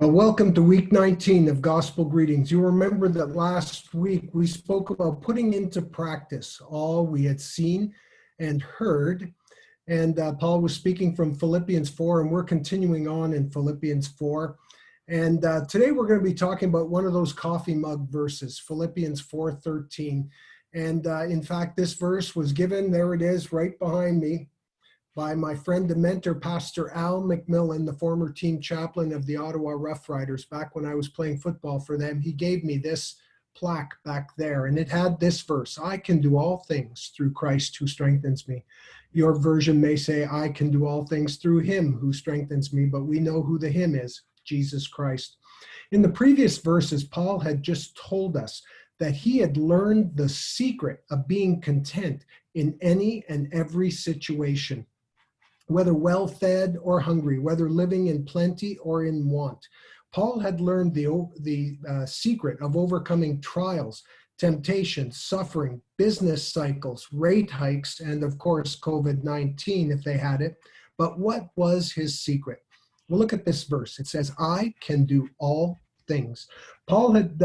Well, welcome to week 19 of Gospel Greetings. You remember that last week we spoke about putting into practice all we had seen and heard. And Paul was speaking from Philippians 4, and we're continuing on in Philippians 4. And today we're going to be talking about one of those coffee mug verses, Philippians 4:13. And in fact, this verse was given, there it is, right behind me, by my friend and mentor, Pastor Al McMillan, the former team chaplain of the Ottawa Rough Riders. Back when I was playing football for them, he gave me this plaque back there, and it had this verse: I can do all things through Christ who strengthens me. Your version may say, I can do all things through him who strengthens me, but we know who the him is, Jesus Christ. In the previous verses, Paul had just told us that he had learned the secret of being content in any and every situation, whether well-fed or hungry, whether living in plenty or in want. Paul had learned the secret of overcoming trials, temptations, suffering, business cycles, rate hikes, and of course, COVID-19 if they had it. But what was his secret? Well, look at this verse. It says, I can do all things. Paul had,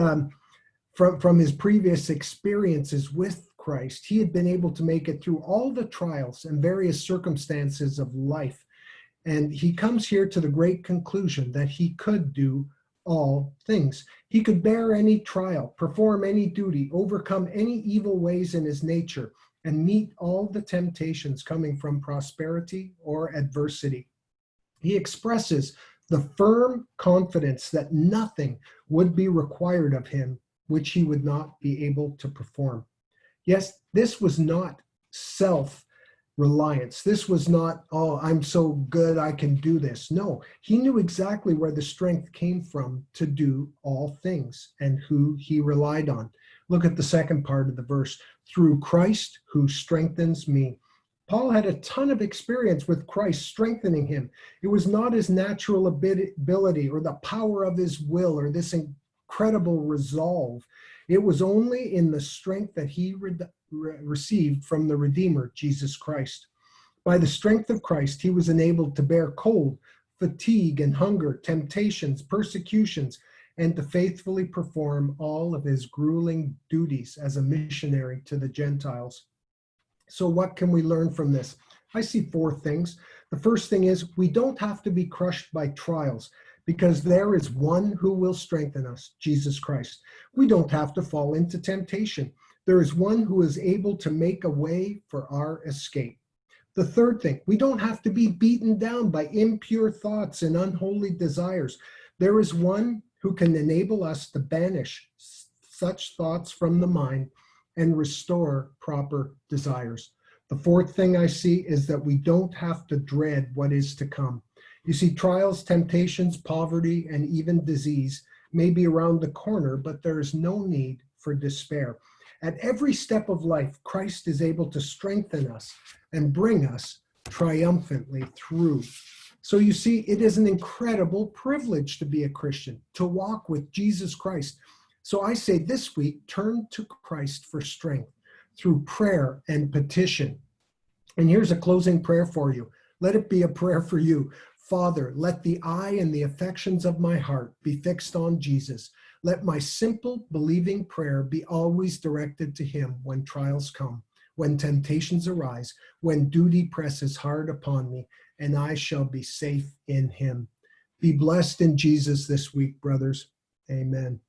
from his previous experiences with Christ, he had been able to make it through all the trials and various circumstances of life. And he comes here to the great conclusion that he could do all things. He could bear any trial, perform any duty, overcome any evil ways in his nature, and meet all the temptations coming from prosperity or adversity. He expresses the firm confidence that nothing would be required of him which he would not be able to perform. Yes, this was not self-reliance. This was not, oh, I'm so good, I can do this. No, he knew exactly where the strength came from to do all things and who he relied on. Look at the second part of the verse, through Christ who strengthens me. Paul had a ton of experience with Christ strengthening him. It was not his natural ability or the power of his will or this incredible resolve. It was only in the strength that he received from the Redeemer, Jesus Christ. By the strength of Christ, he was enabled to bear cold, fatigue, and hunger, temptations, persecutions, and to faithfully perform all of his grueling duties as a missionary to the Gentiles. So what can we learn from this? I see four things. The first thing is we don't have to be crushed by trials, because there is one who will strengthen us, Jesus Christ. We don't have to fall into temptation. There is one who is able to make a way for our escape. The third thing, we don't have to be beaten down by impure thoughts and unholy desires. There is one who can enable us to banish such thoughts from the mind and restore proper desires. The fourth thing I see is that we don't have to dread what is to come. You see, trials, temptations, poverty, and even disease may be around the corner, but there is no need for despair. At every step of life, Christ is able to strengthen us and bring us triumphantly through. So you see, it is an incredible privilege to be a Christian, to walk with Jesus Christ. So I say this week, turn to Christ for strength through prayer and petition. And here's a closing prayer for you. Let it be a prayer for you. Father, let the eye and the affections of my heart be fixed on Jesus. Let my simple, believing prayer be always directed to him when trials come, when temptations arise, when duty presses hard upon me, and I shall be safe in him. Be blessed in Jesus this week, brothers. Amen.